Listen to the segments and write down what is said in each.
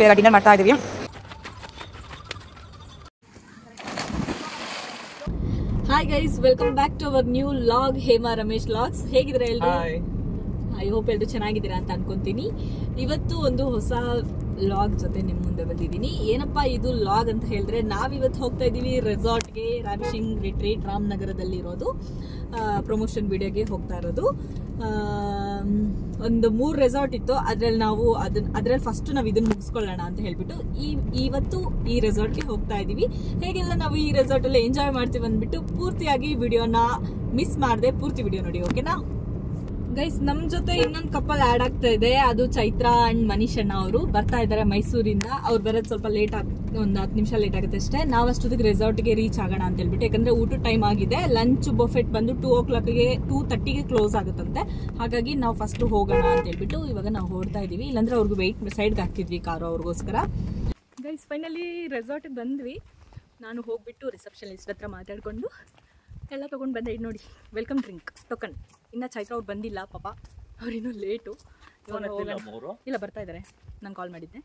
ಬೇಗ ಡಿನ್ನರ್ ಮಾಡ್ತಾ ಇದೀವಿ. Hi guys, welcome back to our new log Hema Ramesh logs. ಹೇಗಿದ್ದೀರಾ ಎಲ್ಲರೂ? ಐ ಹೋಪ್ ಎಲ್ಲರೂ ಚೆನ್ನಾಗಿದ್ದೀರಾ ಅಂತ ಅನ್ಕೊಂತೀನಿ. ಇವತ್ತು ಒಂದು ಹೊಸ ಲಾಗ್ ಜೊತೆ ನಿಮ್ಮ ಮುಂದೆ ಬಂದಿದ್ದೀನಿ. ಏನಪ್ಪಾ ಇದು ಲಾಗ್ ಅಂತ ಹೇಳಿದ್ರೆ, ನಾವಿವತ್ತು ಹೋಗ್ತಾ ಇದ್ದೀವಿ ರೆಸಾರ್ಟ್ಗೆ, ರಾವಿಶಿಂಗ್ ರಿಟ್ರೀಟ್ ರಾಮನಗರದಲ್ಲಿ ಇರೋದು. ಪ್ರಮೋಷನ್ ವಿಡಿಯೋಗೆ ಹೋಗ್ತಾ ಇರೋದು. ಒಂದು 3 ರೆಸಾರ್ಟ್ ಇತ್ತು, ಅದ್ರಲ್ಲಿ ಫಸ್ಟ್ ನಾವು ಇದನ್ನ ಮುಗಿಸ್ಕೊಳ್ಳೋಣ ಅಂತ ಹೇಳ್ಬಿಟ್ಟು ಇವತ್ತು ಈ ರೆಸಾರ್ಟ್ಗೆ ಹೋಗ್ತಾ ಇದೀವಿ. ಹೇಗೆಲ್ಲ ನಾವು ಈ ರೆಸಾರ್ಟ್ ಅಲ್ಲಿ ಎಂಜಾಯ್ ಮಾಡ್ತೀವಿ ಅಂದ್ಬಿಟ್ಟು ಪೂರ್ತಿಯಾಗಿ ವಿಡಿಯೋನ ಮಿಸ್ ಮಾಡದೆ ಪೂರ್ತಿ ವಿಡಿಯೋ ನೋಡಿ, ಓಕೆನಾ ಗೈಸ್? ನಮ್ ಜೊತೆ ಇನ್ನೊಂದು ಕಪಲ್ ಆಡ್ ಆಗ್ತಾ ಇದೆ. ಅದು ಚೈತ್ರ ಅಂಡ್ ಮನೀಶ್ ಅಣ್ಣ ಅವರು ಬರ್ತಾ ಇದ್ದಾರೆ ಮೈಸೂರಿಂದ. ಅವ್ರು ಬರೋದು ಸ್ವಲ್ಪ ಲೇಟ್ ಒಂದು 10 ನಿಮಿಷ ಲೇಟ್ ಆಗುತ್ತೆ ಅಷ್ಟೇ. ನಾವು ಅಷ್ಟೊತ್ತಿಗೆ ರೆಸಾರ್ಟ್ಗೆ ರೀಚ್ ಆಗೋಣ ಅಂತ ಹೇಳ್ಬಿಟ್ಟು, ಯಾಕಂದ್ರೆ ಊಟ ಟೈಮ್ ಆಗಿದೆ. ಲಂಚ್ ಬಫೆಟ್ ಬಂದು 2:30ಗೆ ಕ್ಲೋಸ್ ಆಗುತ್ತಂತೆ. ಹಾಗಾಗಿ ನಾವು ಫಸ್ಟ್ ಹೋಗೋಣ ಅಂತ ಹೇಳ್ಬಿಟ್ಟು ಇವಾಗ ನಾವು ಹೊರಡ್ತಾ ಇದೀವಿ. ಇಲ್ಲಾಂದ್ರೆ ಅವ್ರಿಗೆ ವೆಯ್ಟ್ ಸೈಡ್ಗೆ ಹಾಕ್ತಿದ್ವಿ ಕಾರು ಅವ್ರಿಗೋಸ್ಕರ. ಗೈಸ್ ಫೈನಲಿ ರೆಸಾರ್ಟ್ಗೆ ಬಂದ್ವಿ. ನಾನು ಹೋಗ್ಬಿಟ್ಟು ರಿಸೆಪ್ಷನಿಸ್ಟ್ ಹತ್ರ ಮಾತಾಡ್ಕೊಂಡು ಎಲ್ಲ ತೊಗೊಂಡು ಬಂದೆ. ಇದು ನೋಡಿ, ವೆಲ್ಕಮ್ ಡ್ರಿಂಕ್ ಟೋಕನ್. ಇನ್ನು ಚೈತ್ರ ಅವ್ರು ಬಂದಿಲ್ಲ ಪಾಪ, ಅವ್ರಿನ್ನೂ ಲೇಟು. ಇಲ್ಲ, ಬರ್ತಾ ಇದ್ದಾರೆ. ನಾನು ಕಾಲ್ ಮಾಡಿದ್ದೆ,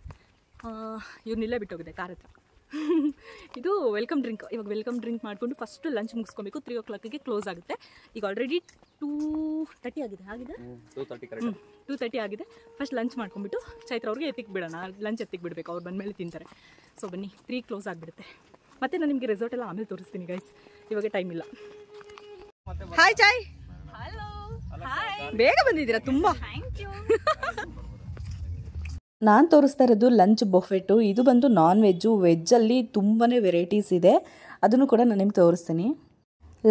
ಇವ್ರನ್ನಿಲ್ಲೇ ಬಿಟ್ಟೋಗಿದೆ ಕಾರ್ ಹತ್ರ. ಇದು ವೆಲ್ಕಮ್ ಡ್ರಿಂಕ್. ಇವಾಗ ವೆಲ್ಕಮ್ ಡ್ರಿಂಕ್ ಮಾಡಿಕೊಂಡು ಫಸ್ಟ್ ಲಂಚ್ ಮುಗಿಸ್ಕೊಬೇಕು. 3 o'clockಗೆ ಕ್ಲೋಸ್ ಆಗುತ್ತೆ. ಈಗ ಆಲ್ರೆಡಿ 2:30 ಆಗಿದೆ. 2:30 ಆಗಿದೆ. ಫಸ್ಟ್ ಲಂಚ್ ಮಾಡ್ಕೊಂಡ್ಬಿಟ್ಟು ಚೈತ್ರ ಅವ್ರಿಗೆ ಎತ್ತಿಗೆ ಬಿಡೋಣ. ಲಂಚ್ ಎತ್ತಿಗೆ ಬಿಡಬೇಕು, ಅವ್ರು ಬಂದಮೇಲೆ ತಿಂತಾರೆ. ಸೊ ಬನ್ನಿ, 3 ಕ್ಲೋಸ್ ಆಗಿಬಿಡುತ್ತೆ. ಮತ್ತೆ ನಾನು ನಿಮಗೆ ರೆಸಾರ್ಟ್ ಎಲ್ಲ ಆಮೇಲೆ ತೋರಿಸ್ತೀನಿ ಗೈಸ್, ಇವಾಗ ಟೈಮ್ ಇಲ್ಲ. ಹಾಯ್ ಚಾಯ್. ಹಲೋ, ಬೇಗ ಬಂದಿದ್ದೀರಾ ತುಂಬಾ. ನಾನು ತೋರಿಸ್ತಾ ಇರೋದು ಲಂಚ್ ಬಫೆಟು. ಇದು ಬಂದು ನಾನ್ ವೆಜ್ಜು. ವೆಜ್ಜಲ್ಲಿ ತುಂಬಾ ವೆರೈಟೀಸ್ ಇದೆ, ಅದನ್ನು ಕೂಡ ನಾನು ನಿಮ್ಗೆ ತೋರಿಸ್ತೀನಿ.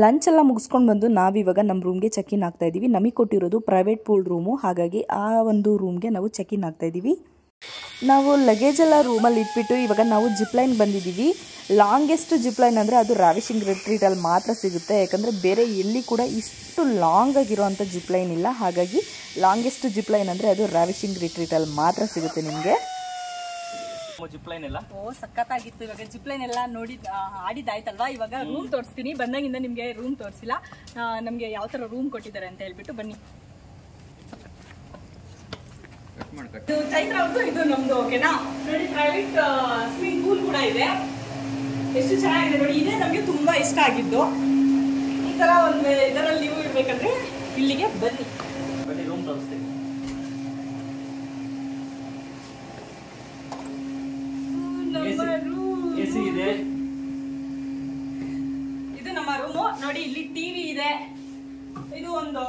ಲಂಚ್ ಎಲ್ಲ ಮುಗಿಸ್ಕೊಂಡು ಬಂದು ನಾವಿವಾಗ ನಮ್ಮ ರೂಮ್ಗೆ ಚೆಕ್ ಇನ್ ಆಗ್ತಾ ಇದ್ದೀವಿ. ನಮಗೆ ಕೊಟ್ಟಿರೋದು ಪ್ರೈವೇಟ್ ಪೂಲ್ ರೂಮು, ಹಾಗಾಗಿ ಆ ಒಂದು ರೂಮ್ಗೆ ನಾವು ಚೆಕ್ ಇನ್ ಆಗ್ತಾ ಇದ್ದೀವಿ. ನಾವು ಲಗೇಜ್ ಎಲ್ಲ ರೂಮಲ್ಲಿ ಇಟ್ಬಿಟ್ಟು ಇವಾಗ ನಾವು ಜಿಪ್ಲೈನ್ ಬಂದಿದ್ದೀವಿ. ಲಾಂಗೆಸ್ಟ್ ಜಿಪ್ಲೈನ್ ಅಂದರೆ ಅದು ರಾವಿಶಿಂಗ್ ರಿಟ್ರೀಟಲ್ಲಿ ಮಾತ್ರ ಸಿಗುತ್ತೆ, ಯಾಕಂದರೆ ಬೇರೆ ಎಲ್ಲಿ ಕೂಡ ಇಷ್ಟು ಲಾಂಗ್ ಆಗಿರೋವಂಥ ಜಿಪ್ಲೈನ್ ಇಲ್ಲ. ಹಾಗಾಗಿ ಲಾಂಗೆಸ್ಟ್ ಜಿಪ್ಲೈನ್ ಅಂದರೆ ಅದು ರಾವಿಶಿಂಗ್ ರಿಟ್ರೀಟಲ್ಲಿ ಮಾತ್ರ ಸಿಗುತ್ತೆ ನಿಮಗೆ. ಸಖತ್ತಾಗಿತ್ತು. ಇವಾಗ ಜಿಪ್ಲೈನ್ ಎಲ್ಲ ನೋಡಿ ಆಡಿದಾಯ್ತಲ್ವಾ. ಇವಾಗ ರೂಮ್ ತೋರಿಸ್ತೀನಿ. ಬಂದಾಗಿಂದ ನಿಮಗೆ ರೂಮ್ ತೋರಿಸಿಲ್ಲ. ನಮಗೆ ಯಾವ ಥರ ರೂಮ್ ಕೊಟ್ಟಿದ್ದಾರೆ ಅಂತ ಹೇಳ್ಬಿಟ್ಟು ಬನ್ನಿ. ಚೈತ್ರ ಅವ್ರದ್ದು, ಇದು ನಮ್ದು, ಓಕೆನಾ? ನೋಡಿ, ಪ್ರೈವೇಟ್ ಸ್ವಿಮ್ಮಿಂಗ್ ಪೂಲ್ ಕೂಡ ಇದೆ. ಎಷ್ಟು ಚೆನ್ನಾಗಿದೆ ನೋಡಿ. ಇದೇ ನಮಗೆ ತುಂಬಾ ಇಷ್ಟ ಆಗಿದ್ದು. ಈ ತರ ಒಂದು ಇದರಲ್ಲಿ ನೀವು ಇರ್ಬೇಕಂದ್ರೆ ಇಲ್ಲಿಗೆ ಬನ್ನಿ. ರೂಮ್ ತೋರಿಸ್ತೀನಿ. ಇದು ನಮ್ಮ ರೂಮು ನೋಡಿ. ಇಲ್ಲಿ ಟಿವಿ ಇದೆ. ಇದು ಒಂದು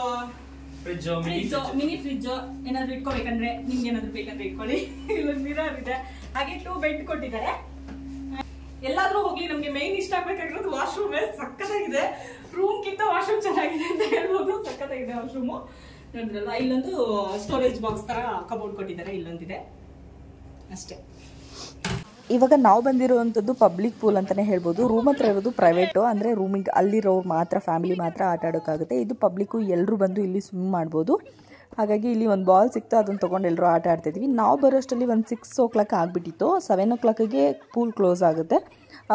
ಮಿನಿ ಫ್ರಿಡ್ಜ್. ಏನಾದ್ರು ಇಟ್ಕೋಬೇಕಂದ್ರೆ, ನಿಮ್ಗೆ ಏನಾದ್ರು ಬೇಕಂದ್ರೆ ಇಟ್ಕೊಳ್ಳಿ. ಇಲ್ಲೊಂದು ಮಿರರ್ ಇದೆ. ಹಾಗೆ 2 ಬೆಡ್ ಕೊಟ್ಟಿದ್ದಾರೆ. ಎಲ್ಲಾದ್ರೂ ಹೋಗ್ಲಿ, ನಮ್ಗೆ ಮೈನ್ ಇಷ್ಟ ಆಗ್ಬೇಕಾಗಿರೋದು ವಾಶ್ರೂಮ್. ಸಕ್ಕತ್ತಾಗಿದೆ. ರೂಮ್ ಗಿಂತ ವಾಶ್ರೂಮ್ ಚೆನ್ನಾಗಿದೆ ಅಂತ ಹೇಳ್ಬೋದು. ಸಕ್ಕತ್ತಾಗಿದೆ ವಾಶ್ರೂಮು. ನೋಡಿದ್ರಲ್ಲ, ಇಲ್ಲೊಂದು ಸ್ಟೋರೇಜ್ ಬಾಕ್ಸ್ ತರ ಕಬೋರ್ಡ್ ಕೊಟ್ಟಿದ್ದಾರೆ. ಇಲ್ಲೊಂದಿದೆ ಅಷ್ಟೇ. ಇವಾಗ ನಾವು ಬಂದಿರುವಂಥದ್ದು ಪಬ್ಲಿಕ್ ಪೂಲ್ ಅಂತಲೇ ಹೇಳ್ಬೋದು. ರೂಮ್ ಹತ್ರ ಇರೋದು ಪ್ರೈವೇಟು, ಅಂದರೆ ರೂಮಿಗೆ ಅಲ್ಲಿರೋರು ಮಾತ್ರ, ಫ್ಯಾಮಿಲಿ ಮಾತ್ರ ಆಟ ಆಡೋಕ್ಕಾಗುತ್ತೆ. ಇದು ಪಬ್ಲಿಕ್ಕು, ಎಲ್ಲರೂ ಬಂದು ಇಲ್ಲಿ ಸ್ವಿಮ್ ಮಾಡ್ಬೋದು. ಹಾಗಾಗಿ ಇಲ್ಲಿ ಒಂದು ಬಾಲ್ ಸಿಕ್ತು, ಅದನ್ನು ತೊಗೊಂಡು ಎಲ್ಲರೂ ಆಟ ಆಡ್ತಾಯಿದ್ವಿ. ನಾವು ಬರೋಷ್ಟರಲ್ಲಿ ಒಂದು 6 o'clock ಆಗಿಬಿಟ್ಟಿತ್ತು. 7 o'clockಗೆ ಪೂಲ್ ಕ್ಲೋಸ್ ಆಗುತ್ತೆ.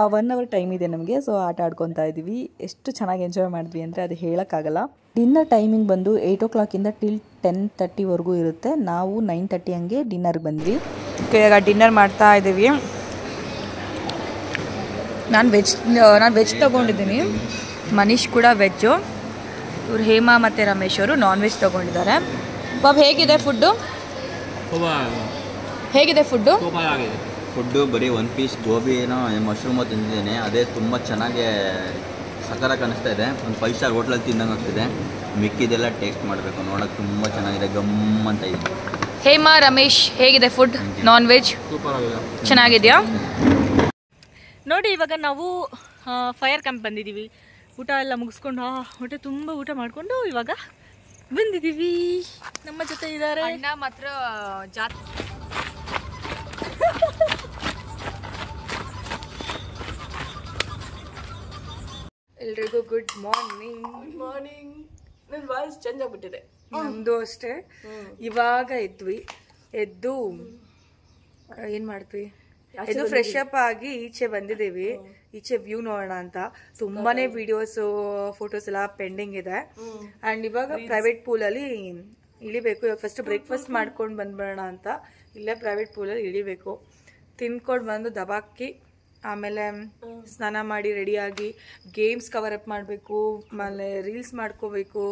1 hour ಟೈಮ್ ಇದೆ ನಮಗೆ. ಸೊ ಆಟ ಆಡ್ಕೊತಾ ಇದ್ದೀವಿ. ಎಷ್ಟು ಚೆನ್ನಾಗಿ ಎಂಜಾಯ್ ಮಾಡಿದ್ವಿ ಅಂದರೆ ಅದು ಹೇಳೋಕ್ಕಾಗಲ್ಲ. ಡಿನ್ನರ್ ಟೈಮಿಂಗ್ ಬಂದು 8 o'clock ಟಿಲ್ 10:30ವರೆಗೂ ಇರುತ್ತೆ. ನಾವು 9:30 ಹಂಗೆ ಡಿನ್ನರ್ಗೆ ಬಂದ್ವಿ. ಇವಾಗ ಡಿನ್ನರ್ ಮಾಡ್ತಾ ಇದ್ದೀವಿ. ನಾನು ವೆಜ್ ತೊಗೊಂಡಿದ್ದೀನಿ. ಮನೀಶ್ ಕೂಡ ವೆಜ್ಜು. ಇವರು ಹೇಮಾ ಮತ್ತು ರಮೇಶ್ ಅವರು ನಾನ್ ವೆಜ್ ತೊಗೊಂಡಿದ್ದಾರೆ. ಬಾಬ್, ಹೇಗಿದೆ ಫುಡ್ಡು? ಹೇಗಿದೆ ಫುಡ್ಡು? ಫುಡ್ಡು ಬರೀ 1 ಪೀಸ್ ಗೋಬಿ ಏನೋ ಮಶ್ರೂಮು ತಿಂದಿದ್ದೇನೆ. ಅದೇ ತುಂಬ ಚೆನ್ನಾಗಿ ಸಕ್ಕತ್ತಾಗಿ ಕಾಣಿಸ್ತಾ ಇದೆ. ಒಂದು 5 ಸ್ಟಾರ್ ಹೋಟ್ಲಲ್ಲಿ ತಿಂದಂಗೆ ಆಗ್ತಿದೆ. ಮಿಕ್ಕಿದೆಲ್ಲ ಟೇಸ್ಟ್ ಮಾಡಬೇಕು. ನೋಡೋಕೆ ತುಂಬ ಚೆನ್ನಾಗಿದೆ, ಗಮ್ ಅಂತ ಇದೆ. ಹೇಮಾ, ರಮೇಶ್, ಹೇಗಿದೆ ಫುಡ್? ನಾನ್ ವೆಜ್ ಸೂಪರ್ ಆಗಿದೆ. ಚೆನ್ನಾಗಿದೆಯಾ? ನೋಡಿ, ಇವಾಗ ನಾವು ಫೈರ್ ಕ್ಯಾಂಪ್ ಬಂದಿದ್ದೀವಿ. ಊಟ ಎಲ್ಲ ಮುಗಿಸ್ಕೊಂಡು ಹೊಟ್ಟೆ ತುಂಬ ಊಟ ಮಾಡಿಕೊಂಡು ಇವಾಗ ಬಂದಿದ್ದೀವಿ. ನಮ್ಮ ಜೊತೆ ಇದ್ದಾರೆ ಅಣ್ಣ ಮಾತ್ರ ಎಲ್ರಿಗೂ ಗುಡ್ ಮಾರ್ನಿಂಗ್. ನನ್ನ ವಾಯ್ಸ್ ಚೇಂಜ್ ಆಗ್ಬಿಟ್ಟಿದೆ. ನಮ್ದು ಅಷ್ಟೇ. ಇವಾಗ ಎದ್ದು ಏನ್ ಮಾಡ್ತೀವಿ, ಇದು ಫ್ರೆಶ್ ಅಪ್ ಆಗಿ ಈಚೆ ಬಂದಿದ್ದೀವಿ. ಈಚೆ ವ್ಯೂ ನೋಡೋಣ ಅಂತ. ತುಂಬಾನೇ ವಿಡಿಯೋಸ್ ಫೋಟೋಸ್ ಎಲ್ಲ ಪೆಂಡಿಂಗ್ ಇದೆ. ಅಂಡ್ ಇವಾಗ ಪ್ರೈವೇಟ್ ಪೂಲ್ ಅಲ್ಲಿ ಇಳಿಬೇಕು. ಇವಾಗ ಫಸ್ಟ್ ಬ್ರೇಕ್ಫಾಸ್ಟ್ ಮಾಡ್ಕೊಂಡು ಬಂದ್ಬಿಡೋಣ ಅಂತ ಇಲ್ಲೇ ಪ್ರೈವೇಟ್ ಪೂಲ್ ಅಲ್ಲಿ ಇಳಿಬೇಕು. ತಿನ್ಕೊಂಡು ಬಂದು ದಬಾಕಿ ಆಮೇಲೆ ಸ್ನಾನ ಮಾಡಿ ರೆಡಿಯಾಗಿ ಗೇಮ್ಸ್ ಕವರ್ ಅಪ್ ಮಾಡಬೇಕು, ಆಮೇಲೆ ರೀಲ್ಸ್ ಮಾಡ್ಕೋಬೇಕು,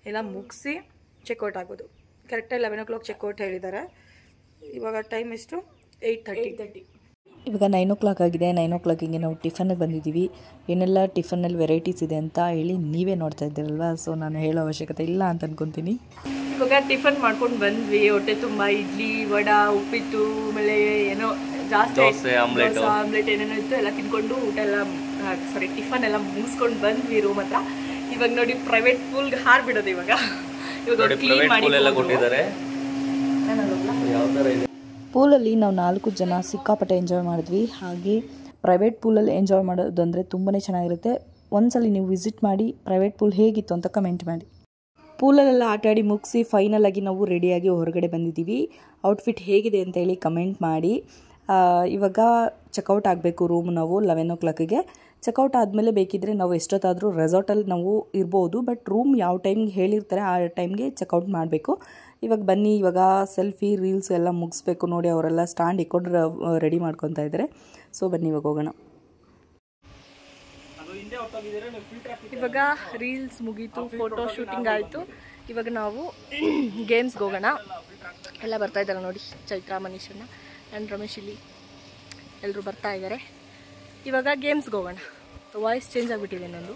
ಎಲ್ಲ ಮುಗಿಸಿ ಚೆಕ್ಔಟ್ ಆಗೋದು. ಕರೆಕ್ಟಾಗಿ 11 o'clock ಚೆಕ್ಔಟ್ ಹೇಳಿದ್ದಾರೆ. ಇವಾಗ ಟೈಮ್ ಎಷ್ಟು? 8:30. ಇವಾಗ 9 o'clock ಆಗಿದೆ. 9 o'clock ನಾವು ಟಿಫನ್ಗೆ ಬಂದಿದ್ದೀವಿ. ಏನೆಲ್ಲ ಟಿಫನ್ನಲ್ಲಿ ವೆರೈಟೀಸ್ ಇದೆ ಅಂತ ಹೇಳಿ ನೀವೇ ನೋಡ್ತಾ ಇದ್ದೀರಲ್ವ, ಸೊ ನಾನು ಹೇಳೋ ಅವಶ್ಯಕತೆ ಇಲ್ಲ ಅಂತ ಅನ್ಕೊತೀನಿ. ಇವಾಗ ಟಿಫನ್ ಮಾಡ್ಕೊಂಡು ಬಂದ್ವಿ. ಹೊಟ್ಟೆ ತುಂಬ ಇಡ್ಲಿ, ವಡಾ, ಉಪ್ಪಿಟ್ಟು, ಆಮೇಲೆ ಏನೋ ಜಾಸ್ತಿ ಆಮ್ಲೆಟ್ ಏನೇನೋ ಇತ್ತು ಎಲ್ಲ ತಿನ್ಕೊಂಡು ಊಟ ಎಲ್ಲ ಟಿಫನ್ ಎಲ್ಲ ಮುಗಿಸ್ಕೊಂಡು ಬಂದ್ವಿ ರೂಮ್ ಹತ್ರ. ಇವಾಗ ನೋಡಿ ಪ್ರೈವೇಟ್ ಪೂಲ್ಗೆ ಹಾರ್ಬಿಡೋದು. ಇವಾಗ ಕ್ಲೀನ್ ಮಾಡಿ ಪೂಲಲ್ಲಿ ನಾವು 4 ಜನ ಸಿಕ್ಕಾಪಟ್ಟೆ ಎಂಜಾಯ್ ಮಾಡಿದ್ವಿ. ಹಾಗೆ ಪ್ರೈವೇಟ್ ಪೂಲಲ್ಲಿ ಎಂಜಾಯ್ ಮಾಡೋದು ಅಂದರೆ ತುಂಬಾ ಚೆನ್ನಾಗಿರುತ್ತೆ. ಒಂದ್ಸಲ ನೀವು ವಿಸಿಟ್ ಮಾಡಿ ಪ್ರೈವೇಟ್ ಪೂಲ್ ಹೇಗಿತ್ತು ಅಂತ ಕಮೆಂಟ್ ಮಾಡಿ. ಪೂಲಲ್ಲೆಲ್ಲ ಆಟಾಡಿ ಮುಗಿಸಿ ಫೈನಲ್ ಆಗಿ ನಾವು ರೆಡಿಯಾಗಿ ಹೊರಗಡೆ ಬಂದಿದ್ದೀವಿ. ಔಟ್ಫಿಟ್ ಹೇಗಿದೆ ಅಂತ ಹೇಳಿ ಕಮೆಂಟ್ ಮಾಡಿ. ಇವಾಗ ಚೆಕ್ಔಟ್ ಆಗಬೇಕು ರೂಮ್ ನಾವು 11 o'clockಗೆ. ಚೆಕ್ಔಟ್ ಆದಮೇಲೆ ಬೇಕಿದ್ದರೆ ನಾವು ಎಷ್ಟೊತ್ತಾದರೂ ರೆಸಾರ್ಟಲ್ಲಿ ನಾವು ಇರ್ಬೋದು, ಬಟ್ ರೂಮ್ ಯಾವ ಟೈಮ್ಗೆ ಹೇಳಿರ್ತಾರೆ ಆ ಟೈಮ್ಗೆ ಚೆಕ್ಔಟ್ ಮಾಡಬೇಕು. ಇವಾಗ ಬನ್ನಿ, ಇವಾಗ ಸೆಲ್ಫಿ ರೀಲ್ಸ್ ಎಲ್ಲ ಮುಗಿಸ್ಬೇಕು. ನೋಡಿ ಅವರೆಲ್ಲ ಸ್ಟ್ಯಾಂಡ್ ಇಕ್ಕೊಂಡು ರೆಡಿ ಮಾಡ್ಕೊತಾ ಇದ್ದಾರೆ. ಸೊ ಬನ್ನಿ ಇವಾಗ ಹೋಗೋಣ. ಇವಾಗ ರೀಲ್ಸ್ ಮುಗೀತು, ಫೋಟೋ ಶೂಟಿಂಗ್ ಆಯಿತು. ಇವಾಗ ನಾವು ಗೇಮ್ಸ್ಗೆ ಹೋಗೋಣ. ಎಲ್ಲ ಬರ್ತಾ ಇದ್ದಾರೆ ನೋಡಿ, ಚೈತ್ರ, ಮನೀಷಣ್ಣ ಆ್ಯಂಡ್ ರಮೇಶ್ ಇಲ್ಲಿ ಎಲ್ಲರೂ ಬರ್ತಾ ಇದ್ದಾರೆ. ಇವಾಗ ಗೇಮ್ಸ್ಗೆ ಹೋಗೋಣ. ವಾಯ್ಸ್ ಚೇಂಜ್ ಆಗಿಬಿಟ್ಟಿದೆ ನಂದು.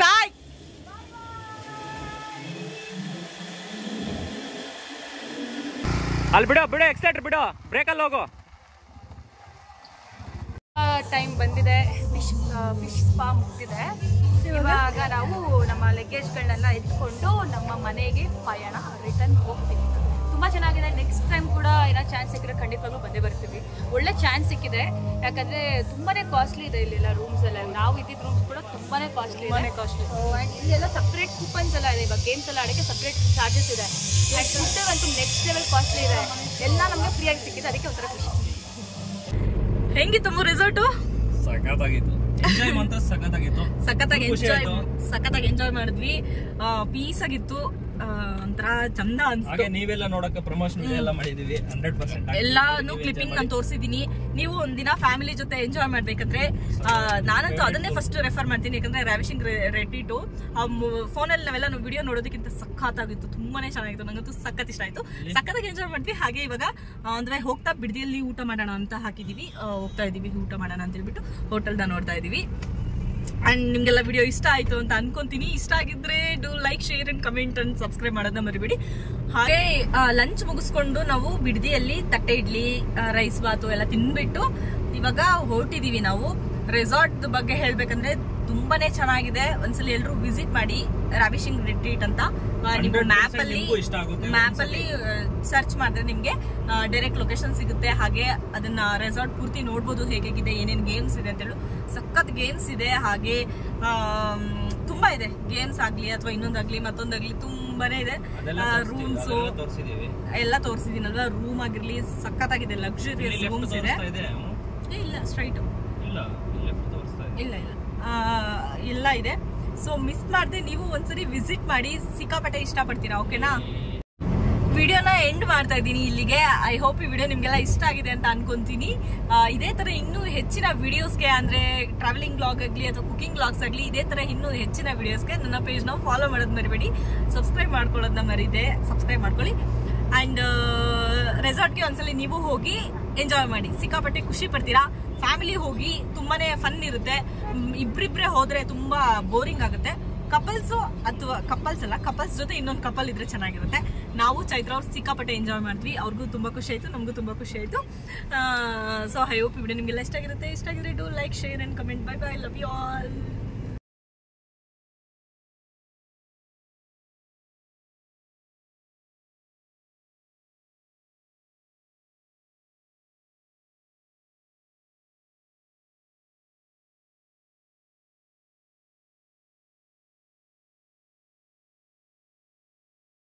ಬಾಯ್. ಅಲ್ಲಿ ಬಿಡು ಎಕ್ಸೈಟರ್ ಬಿಡು, ಬ್ರೇಕಲ್ಲಿ ಹೋಗು. ಟೈಮ್ ಬಂದಿದೆ, ಫಿಶ್ ಸ್ಪಾ ಮುಗ್ದಿದೆ. ಇವಾಗ ನಾವು ನಮ್ಮ ಲಗೇಜ್ಗಳನ್ನೆಲ್ಲ ಎತ್ಕೊಂಡು ನಮ್ಮ ಮನೆಗೆ ಪಯಣ ರಿಟರ್ನ್ ಹೋಗ್ತೀವಿ. ತುಂಬ ಚೆನ್ನಾಗಿದೆ. ನೆಕ್ಸ್ಟ್ ಟೈಮ್ ಕೂಡ ಏನೋ ಚಾನ್ಸ್ ಸಿಕ್ಕಿದ್ರೆ ಖಂಡಿತವಾಗ್ಲೂ ಬಂದೇ ಬರ್ತೀವಿ. ಒಳ್ಳೆ ಚಾನ್ಸ್ ಸಿಕ್ಕಿದೆ, ಯಾಕಂದರೆ ತುಂಬಾ ಕಾಸ್ಟ್ಲಿ ಇದೆ ಇಲ್ಲೆಲ್ಲ ರೂಮ್ಸ್ ಎಲ್ಲ. ನಾವು ಇದ್ದಿದ್ದ ರೂಮ್ಸ್ ಕೂಡ ತುಂಬಾ ಕಾಸ್ಟ್ಲಿ ಇದೆ. ಆ್ಯಂಡ್ ಇಲ್ಲೆಲ್ಲ ಸಪ್ರೇಟ್ ಕೂಪನ್ಸ್ ಎಲ್ಲ ಇದೆ. ಇವಾಗ ಗೇಮ್ಸ್ ಎಲ್ಲ ಆಡೋಕ್ಕೆ ಸಪ್ರೇಟ್ ಚಾರ್ಜಸ್ ಇದೆ. ಆ್ಯಂಡ್ ಫುಡ್ ಅಂತೂ ನೆಕ್ಸ್ಟ್ ಲೆವೆಲ್ ಕಾಸ್ಟ್ಲಿ ಇದೆ. ಎಲ್ಲ ನಮಗೆ ಫ್ರೀಯಾಗಿ ಸಿಕ್ಕಿದೆ, ಅದಕ್ಕೆ ಒಂಥರ ಖುಷಿ. ಹೆಂಗಿತ್ತು ರೆಸಾರ್ಟು? ಸಖತ್ತಾಗಿ ಎಂಜಾಯ್ ಮಾಡಿದ್ವಿ. ಪೀಸ್ ಆಗಿತ್ತು, ಒಂಥರ ಚಂದ ಅನ್ಸುತ್ತೆ. ನೀವೆಲ್ಲ ನೋಡಕ್ಕೆ ಪ್ರಮೋಷನ್ ಎಲ್ಲ ಮಾಡಿದೀವಿ. 100% ಎಲ್ಲಾನು ಕ್ಲಿಪ್ಪಿಂಗ್ ನಾನು ತೋರಿಸಿದೀನಿ. ನೀವು ಒಂದಿನ ಫ್ಯಾಮಿಲಿ ಜೊತೆ ಎಂಜಾಯ್ ಮಾಡ್ಬೇಕಂದ್ರೆ ನಾನಂತೂ ಅದನ್ನೇ ಫಸ್ಟ್ ರೆಫರ್ ಮಾಡ್ತೀನಿ. ಯಾಕಂದ್ರೆ ರಾವಿಶಿಂಗ್ ರೆಡಿ ಟು ಫೋನಲ್ಲಿ ನಾವೆಲ್ಲ ವಿಡಿಯೋ ನೋಡೋದಕ್ಕಿಂತ ಸಖತ್ತಾಗಿತ್ತು, ತುಂಬಾನೇ ಚೆನ್ನಾಗಿತ್ತು. ನಂಗಂತೂ ಸಖತ್ ಇಷ್ಟ ಆಯ್ತು. ಸಖತ್ತಾಗಿ ಎಂಜಾಯ್ ಮಾಡಿದ್ವಿ. ಹಾಗೆ ಇವಾಗ ಅಂದ್ರೆ ಹೋಗ್ತಾ ಬಿಡದಿಯಲ್ಲಿ ಊಟ ಮಾಡೋಣ ಅಂತ ಹಾಕಿದೀವಿ. ಹೋಗ್ತಾ ಇದೀವಿ ಊಟ ಮಾಡೋಣ ಅಂತ ಹೇಳ್ಬಿಟ್ಟು ಹೋಟೆಲ್ನ ನೋಡ್ತಾ ಇದೀವಿ. ಅಂಡ್ ನಿಮ್ಗೆಲ್ಲ ವಿಡಿಯೋ ಇಷ್ಟ ಆಯ್ತು ಅಂತ ಅನ್ಕೊಂತೀನಿ. ಇಷ್ಟ ಆಗಿದ್ರೆ do like, share and comment and subscribe ಮಾಡೋದನ್ನ ಮರಿಬೇಡಿ. ಹಾಗೆ ಲಂಚ್ ಮುಗಿಸ್ಕೊಂಡು ನಾವು ಬಿಡದಿಯಲ್ಲಿ ತಟ್ಟೆ ಇಡ್ಲಿ, ರೈಸ್ ಬಾತು ಎಲ್ಲ ತಿನ್ಬಿಟ್ಟು ಇವಾಗ ಹೊರಟಿದೀವಿ ನಾವು. ರೆಸಾರ್ಟ್ ಬಗ್ಗೆ ಹೇಳ್ಬೇಕಂದ್ರೆ ತುಂಬಾನೇ ಚೆನ್ನಾಗಿದೆ. ಒಂದ್ಸಲ ಎಲ್ಲರೂ ವಿಸಿಟ್ ಮಾಡಿ. ರಾವಿಶಿಂಗ್ ರಿಟ್ರೀಟ್ ಅಂತ ನೀವು ಮ್ಯಾಪ್ ಅಲ್ಲಿ ಸರ್ಚ್ ಮಾಡಿದ್ರೆ ನಿಮ್ಗೆ ಡೈರೆಕ್ಟ್ ಲೊಕೇಶನ್ ಸಿಗುತ್ತೆ. ಹಾಗೆ ಅದನ್ನ ರೆಸಾರ್ಟ್ ಪೂರ್ತಿ ನೋಡ್ಬೋದು, ಹೇಗಿದೆ, ಏನೇನ್ ಗೇಮ್ಸ್ ಇದೆ ಅಂತ ಹೇಳಿ. ಸಖತ್ ಗೇಮ್ಸ್ ಇದೆ. ಹಾಗೆ ತುಂಬಾ ಇದೆ, ಗೇಮ್ಸ್ ಆಗ್ಲಿ ಅಥವಾ ಇನ್ನೊಂದಾಗ್ಲಿ ಮತ್ತೊಂದಾಗ್ಲಿ ತುಂಬಾನೇ ಇದೆ. ರೂಮ್ಸ್ ಎಲ್ಲ ತೋರಿಸಿದೀನಲ್ವಾ. ರೂಮ್ ಆಗಿರ್ಲಿ ಸಖತ್ತಾಗಿದೆ, ಲಕ್ಸುರಿಯಸ್ ರೂಮ್ಸ್ ಇದೆ. ಇಲ್ಲ ಸ್ಟ್ರೈಟ್ ಇಲ್ಲ ಎಲ್ಲ ಇದೆ. ಸೊ ಮಿಸ್ ಮಾಡದೆ ನೀವು ಒಂದ್ಸರಿ ವಿಸಿಟ್ ಮಾಡಿ, ಸಿಕ್ಕಾಪಟ್ಟೆ ಇಷ್ಟಪಡ್ತೀರಾ. ಓಕೆನಾ? ವಿಡಿಯೋನ ಎಂಡ್ ಮಾಡ್ತಾ ಇದ್ದೀನಿ ಇಲ್ಲಿಗೆ. ಐ ಹೋಪ್ ಈ ವಿಡಿಯೋ ನಿಮ್ಗೆಲ್ಲ ಇಷ್ಟ ಆಗಿದೆ ಅಂತ ಅನ್ಕೊಂತೀನಿ. ಇದೇ ತರ ಇನ್ನೂ ಹೆಚ್ಚಿನ ವಿಡಿಯೋಸ್ಗೆ, ಅಂದ್ರೆ ಟ್ರಾವೆಲಿಂಗ್ ಬ್ಲಾಗ್ ಆಗಲಿ ಅಥವಾ ಕುಕಿಂಗ್ ಬ್ಲಾಗ್ಸ್ ಆಗಲಿ, ಇದೇ ತರ ಇನ್ನೂ ಹೆಚ್ಚಿನ ವಿಡಿಯೋಸ್ಗೆ ನನ್ನ ಪೇಜ್ ನಾವು ಫಾಲೋ ಮಾಡೋದು ಮರಿಬೇಡಿ. ಸಬ್ಸ್ಕ್ರೈಬ್ ಮಾಡ್ಕೊಳ್ಳೋದನ್ನ ಮರಿದೆ, ಸಬ್ಸ್ಕ್ರೈಬ್ ಮಾಡ್ಕೊಳ್ಳಿ. ಅಂಡ್ ರೆಸಾರ್ಟ್ಗೆ ಒಂದ್ಸಲಿ ನೀವು ಹೋಗಿ ಎಂಜಾಯ್ ಮಾಡಿ, ಸಿಕ್ಕಾಪಟ್ಟೆ ಖುಷಿ ಪಡ್ತೀರಾ. ಫ್ಯಾಮಿಲಿ ಹೋಗಿ ತುಂಬಾನೇ ಫನ್ ಇರುತ್ತೆ. ಇಬ್ರಿಬ್ರೆ ಹೋದ್ರೆ ತುಂಬಾ ಬೋರಿಂಗ್ ಆಗುತ್ತೆ. ಕಪಲ್ಸ್ ಅಥವಾ ಕಪಲ್ಸ್ ಜೊತೆ ಇನ್ನೊಂದು ಕಪಲ್ ಇದ್ರೆ ಚೆನ್ನಾಗಿರುತ್ತೆ. ನಾವು ಚೈತ್ರ ಅವ್ರು ಸಿಕ್ಕಾಪಟ್ಟೆ ಎಂಜಾಯ್ ಮಾಡಿದ್ವಿ. ಅವ್ರಿಗೂ ತುಂಬಾ ಖುಷಿ ಆಯ್ತು, ನಮಗೂ ತುಂಬಾ ಖುಷಿ ಆಯ್ತು. ಸೊ ಐ ಹೋಪ್ ಈ ವಿಡಿಯೋ ನಿಮ್ಗೆಲ್ಲ ಇಷ್ಟ ಆಗಿರುತ್ತೆ. ಇಷ್ಟ ಆಗಿದ್ರೆ do like, share and comment. Bye bye, love you all.